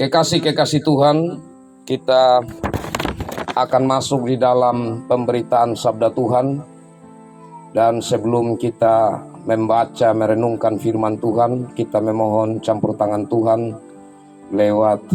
Kekasih-kekasih Tuhan, kita akan masuk di dalam pemberitaan sabda Tuhan. Dan sebelum kita membaca, merenungkan firman Tuhan, kita memohon campur tangan Tuhan lewat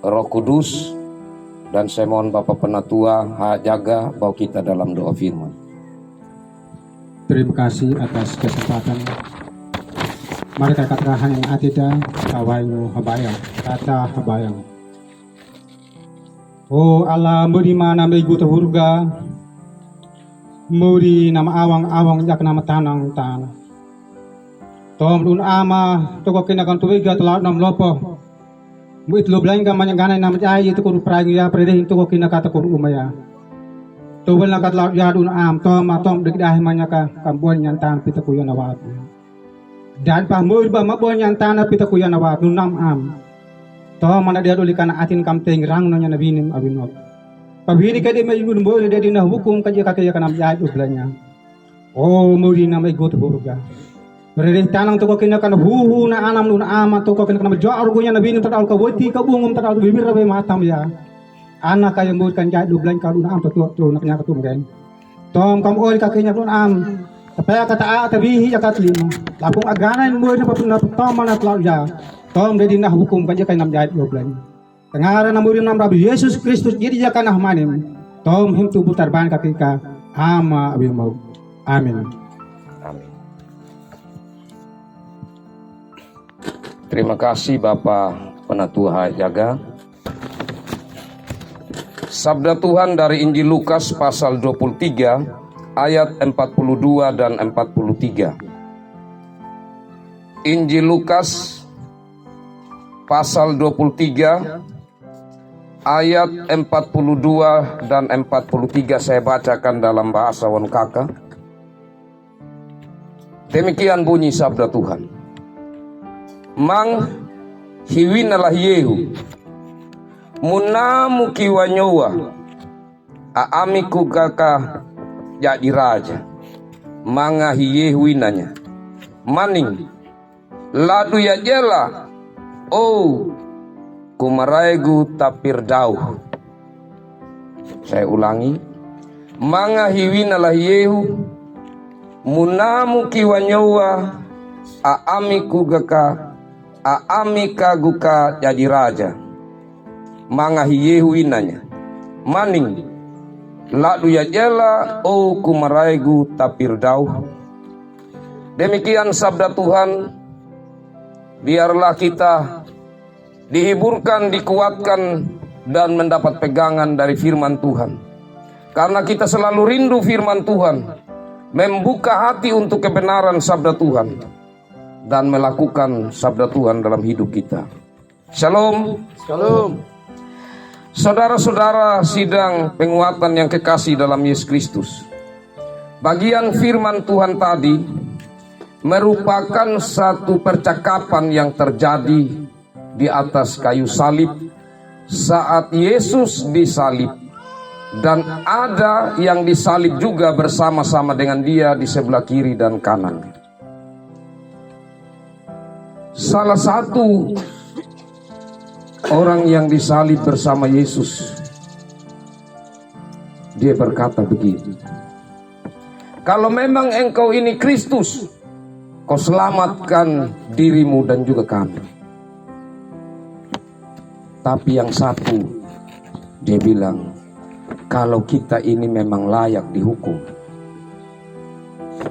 Roh Kudus. Dan saya mohon Bapak Penatua jaga bawa kita dalam doa firman. Terima kasih atas kesempatan. Mari kita katakan yang atida kawainu habayang kata habayang. Oh Allah, muri mana meigu hurga, muri nama awang-awang jak nama tanang. Tom dun ama toko kinakan tuwiga telat nam lopo. Muit lo belanga manyanganay nama jai itu kuru pragi ya predehin toko kinakata kuru umaya. Tobel nakat laut ya dun am tom degdah manyaka kambuan nyantan pita kuya nawat. Dan pahmur ba mabon yang tanah pita kuya nawat nunam am. Toh mana dia duli kana atin kamteng rang nonya nabinim abinop. Pabini kade may gun boleh dia dina hukum kaja kakaya kana jaj ublanya. Oh muri na may got burga. Berede tanang to ko kina kana huhu na anam nun ama to ko kina kana jo argunya nabinim tadal ka woti ka bungum tadal bibir rabe matam ya. Anak kaya mur kan jaj ublan ka nun am to naknya ka tumgen. Tom kam ol kakanya nun am. Tapaya kata tabihi jakat lima. Lapung aganan mo na papuna tama na tlaw ya. Tom dedi nah hukum kaja kay nam jahit goblan. Tengaran namurin nam Rabi Yesus Kristus jadi jaka nah manim. Tom him tu putar ban kakika ama abi mau. Amin. Amin. Terima kasih Bapak Penatua jaga. Sabda Tuhan dari Injil Lukas pasal 23 ayat 42 dan 43. Injil Lukas pasal 23 ayat 42 dan 43 saya bacakan dalam bahasa Wonkaka. Demikian bunyi sabda Tuhan. Mang hiwinalah Yehu munamu kiwanyowa aamiku gaka jadi raja mangahi Yehuinanya maning ladu ya jela oh kumaraigu tapir dauh. Saya ulangi, mangahi winalah Yehu munamu kiwanyowa aamiku gaka aamika guka jadi raja mangahi Yehuinanya maning lalu ya jela oh kumaraigu tapir dauh. Demikian sabda Tuhan. Biarlah kita dihiburkan, dikuatkan dan mendapat pegangan dari firman Tuhan. Karena kita selalu rindu firman Tuhan, membuka hati untuk kebenaran sabda Tuhan dan melakukan sabda Tuhan dalam hidup kita. Shalom. Shalom. Saudara-saudara sidang penguatan yang kekasih dalam Yesus Kristus. Bagian firman Tuhan tadi merupakan satu percakapan yang terjadi di atas kayu salib saat Yesus disalib. Dan ada yang disalib juga bersama-sama dengan dia di sebelah kiri dan kanan. Salah satu orang yang disalib bersama Yesus, dia berkata begini, kalau memang engkau ini Kristus, kau selamatkan dirimu dan juga kami. Tapi yang satu, dia bilang, kalau kita ini memang layak dihukum,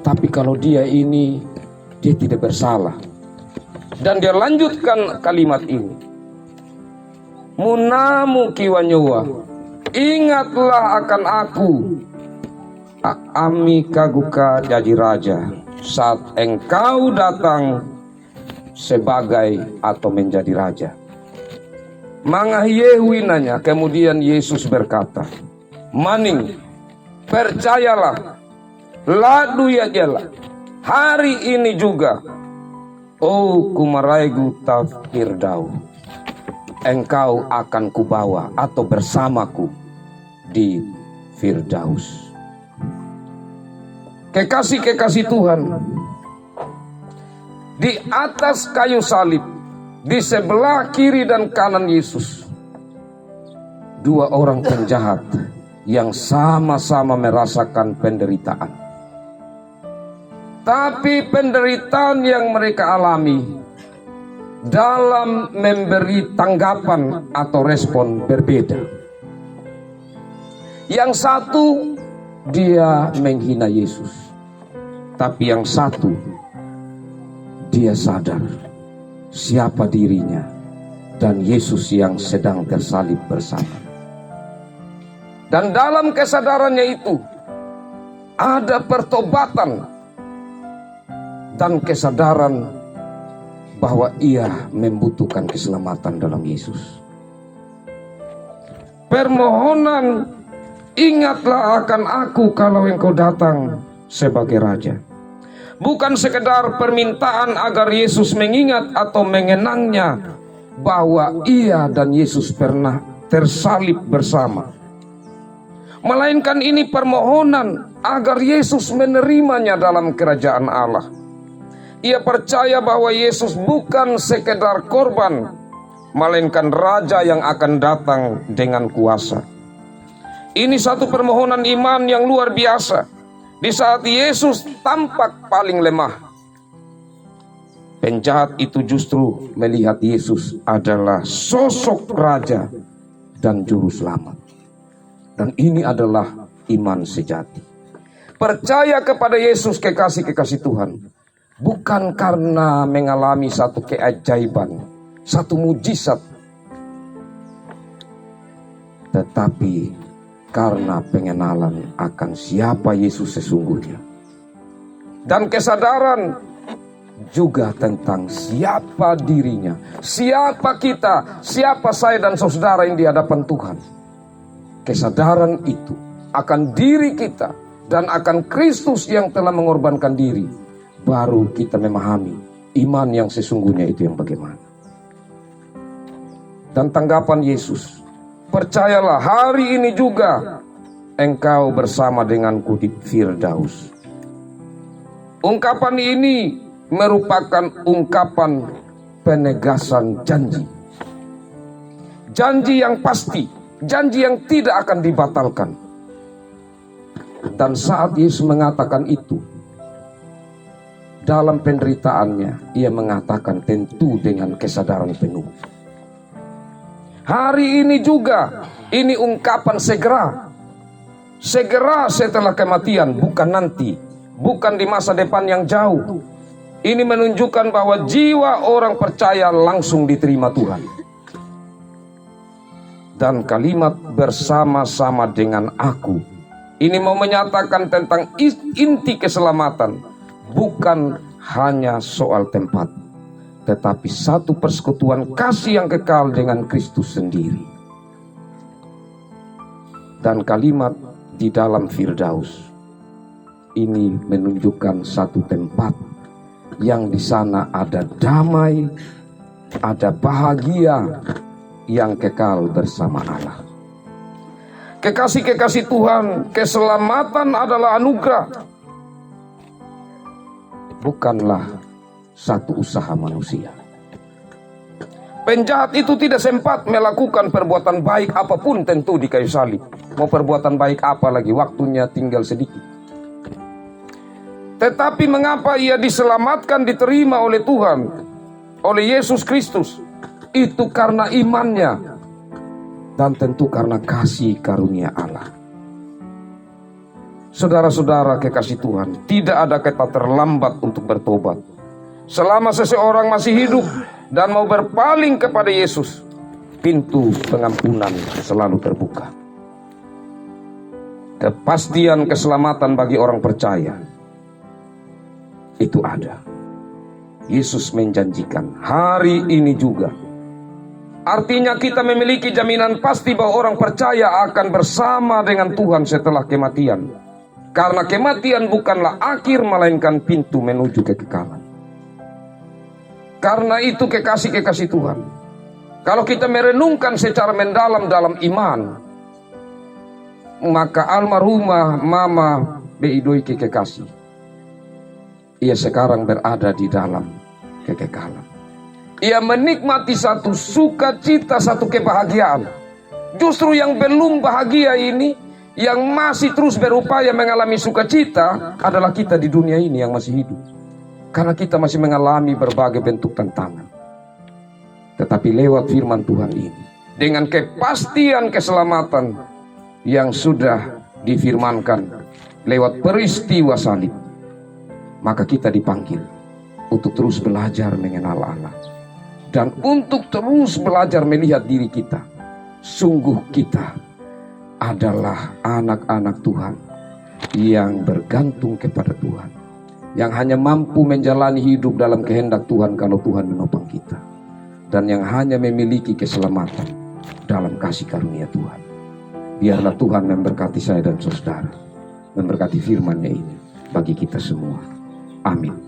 tapi kalau dia ini, dia tidak bersalah. Dan dia lanjutkan kalimat ini, munamu kiwanyowa, ingatlah akan aku, ami kaguka jadi raja, saat engkau datang sebagai atau menjadi raja. Mangahiyehuinanya, kemudian Yesus berkata, maning, percayalah, ladu ya jela, hari ini juga, oh kumaraigu tapir dauh, engkau akan kubawa atau bersamaku di Firdaus. Kekasih-kekasih Tuhan, di atas kayu salib Di sebelah kiri dan kanan Yesus, dua orang penjahat yang sama-sama merasakan penderitaan. Tapi penderitaan yang mereka alami dalam memberi tanggapan atau respon berbeda. Yang satu, dia menghina Yesus. Tapi yang satu, dia sadar siapa dirinya dan Yesus yang sedang tersalib bersama. Dan dalam kesadarannya itu ada pertobatan dan kesadaran bahwa ia membutuhkan keselamatan dalam Yesus. Permohonan, ingatlah akan aku kalau engkau datang sebagai Raja. Bukan sekedar permintaan agar Yesus mengingat atau mengenangnya bahwa ia dan Yesus pernah tersalib bersama. Melainkan ini permohonan agar Yesus menerimanya dalam kerajaan Allah. Ia percaya bahwa Yesus bukan sekedar korban, melainkan Raja yang akan datang dengan kuasa. Ini satu permohonan iman yang luar biasa. Di saat Yesus tampak paling lemah, penjahat itu justru melihat Yesus adalah sosok Raja dan Juru Selamat. Dan ini adalah iman sejati. Percaya kepada Yesus, kekasih-kekasih Tuhan, bukan karena mengalami satu keajaiban, satu mujizat, tetapi karena pengenalan akan siapa Yesus sesungguhnya. Dan kesadaran juga tentang siapa dirinya, siapa kita, siapa saya dan saudara yang di hadapan Tuhan. Kesadaran itu akan diri kita dan akan Kristus yang telah mengorbankan diri, baru kita memahami iman yang sesungguhnya itu yang bagaimana. Dan tanggapan Yesus, percayalah hari ini juga engkau bersama denganku di Firdaus. Ungkapan ini merupakan ungkapan penegasan janji. Janji yang pasti, janji yang tidak akan dibatalkan. Dan saat Yesus mengatakan itu, dalam penderitaannya, ia mengatakan tentu dengan kesadaran penuh. Hari ini juga, ini ungkapan segera. Segera setelah kematian, bukan nanti. Bukan di masa depan yang jauh. Ini menunjukkan bahwa jiwa orang percaya langsung diterima Tuhan. Dan kalimat bersama-sama dengan aku, ini mau menyatakan tentang inti keselamatan. Bukan hanya soal tempat, tetapi satu persekutuan kasih yang kekal dengan Kristus sendiri. Dan kalimat di dalam Firdaus ini menunjukkan satu tempat yang di sana ada damai, ada bahagia yang kekal bersama Allah. Kekasih-kekasih Tuhan, keselamatan adalah anugerah, bukanlah satu usaha manusia. Penjahat itu tidak sempat melakukan perbuatan baik apapun tentu di kayu salib. Mau perbuatan baik apa lagi, waktunya tinggal sedikit. Tetapi mengapa ia diselamatkan, diterima oleh Tuhan, oleh Yesus Kristus? Itu karena imannya, dan tentu karena kasih karunia Allah. Saudara-saudara kekasih Tuhan, tidak ada kata terlambat untuk bertobat. Selama seseorang masih hidup dan mau berpaling kepada Yesus, pintu pengampunan selalu terbuka. Kepastian keselamatan bagi orang percaya itu ada. Yesus menjanjikan hari ini juga. Artinya kita memiliki jaminan pasti bahwa orang percaya akan bersama dengan Tuhan setelah kematian. Karena kematian bukanlah akhir, melainkan pintu menuju kekekalan. Karena itu kekasih-kekasih Tuhan, kalau kita merenungkan secara mendalam dalam iman, maka almarhumah Mama Beidoike kekasih, ia sekarang berada di dalam kekekalan. ia menikmati satu sukacita, satu kebahagiaan. Justru yang belum bahagia ini, yang masih terus berupaya mengalami sukacita, adalah kita di dunia ini yang masih hidup. Karena kita masih mengalami berbagai bentuk tantangan. Tetapi lewat firman Tuhan ini, dengan kepastian keselamatan yang sudah difirmankan lewat peristiwa salib, maka kita dipanggil untuk terus belajar mengenal Allah. Dan untuk terus belajar melihat diri kita. Sungguh kita adalah anak-anak Tuhan yang bergantung kepada Tuhan, yang hanya mampu menjalani hidup dalam kehendak Tuhan kalau Tuhan menopang kita, dan yang hanya memiliki keselamatan dalam kasih karunia Tuhan. Biarlah Tuhan memberkati saya dan saudara, memberkati firman-Nya ini bagi kita semua. Amin.